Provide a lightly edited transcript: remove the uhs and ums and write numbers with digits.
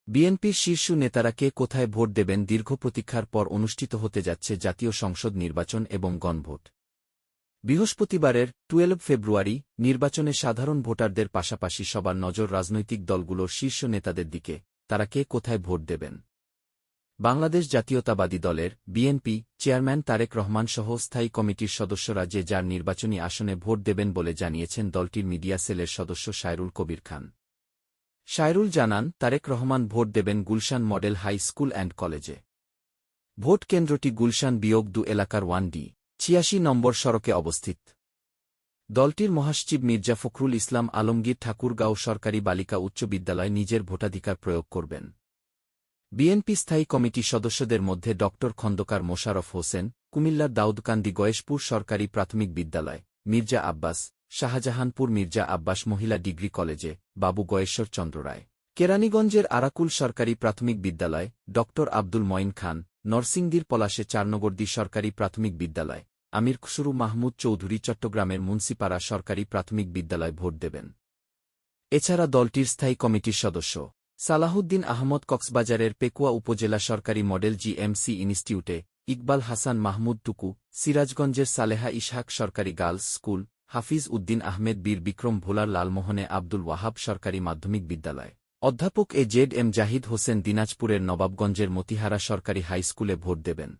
বিএনপির শীর্ষ নেতারা কে কোথায় ভোট দেবেন? দীর্ঘ প্রতীক্ষার পর অনুষ্ঠিত হতে যাচ্ছে জাতীয় সংসদ নির্বাচন এবং গণভোট। বৃহস্পতিবারের 12 ফেব্রুয়ারি নির্বাচনে সাধারণ ভোটারদের পাশাপাশি সবার নজর রাজনৈতিক দলগুলোর শীর্ষ নেতাদের দিকে, তারা কে কোথায় ভোট দেবেন। বাংলাদেশ জাতীয়তাবাদী দলের বিএনপি চেয়ারম্যান তারেক রহমান সহ স্থায়ী কমিটির সদস্যরা যে যার নির্বাচনী আসনে ভোট দেবেন বলে জানিয়েছেন দলটির মিডিয়া সেলের সদস্য শায়রুল কবির খান। শায়রুল জানান, তারেক রহমান ভোট দেবেন Gulshan model high school and কলেজে। ভোট কেন্দ্রটি গুলশান -2 এলাকার 1D 86 নম্বর সড়কে অবস্থিত। দলটির মহাসচিব মির্জা ফখরুল ইসলাম আলমগীর ঠাকুরগাঁও সরকারি বালিকা উচ্চ বিদ্যালয় নিজের ভোটাধিকার প্রয়োগ করবেন। বিএনপি স্থায়ী কমিটি সদস্যদের মধ্যে ড খন্দকার মোশাররফ হোসেন, কুমিল্লার দাউদকান্দি গয়েশপুর সরকারি প্রাথমিক বিদ্যালয়, মির্জা আব্বাস, শাহজাহানপুর মির্জা আব্বাস মহিলা ডিগ্রি কলেজে, বাবু গয়েশ্বর চন্দ্র রায়, কেরানীগঞ্জের আরাকুল সরকারি প্রাথমিক বিদ্যালয়, ড আব্দুল মঈন খান, নরসিংদীর পলাশে চারনগরদী সরকারি প্রাথমিক বিদ্যালয়, আমির খুসরু মাহমুদ চৌধুরী চট্টগ্রামের মুন্সিপাড়া সরকারি প্রাথমিক বিদ্যালয় ভোট দেবেন। এছাড়া দলটির স্থায়ী কমিটির সদস্য সালাহুদ্দিন আহমদ কক্সবাজারের পেকুয়া উপজেলা সরকারি মডেল জিএমসি ইনস্টিটিউটে, ইকবাল হাসান মাহমুদ টুকু, সিরাজগঞ্জের সালেহা ইসহাক সরকারি গার্লস স্কুল, হাফিজ উদ্দিন আহমেদ বীর বিক্রম ভোলার লালমোহনে আব্দুল ওয়াহাব সরকারি মাধ্যমিক বিদ্যালয়, অধ্যাপক A Z M Zahid Hossain দিনাজপুরের নবাবগঞ্জের মতিহারা সরকারি হাই স্কুলে ভোট দেবেন।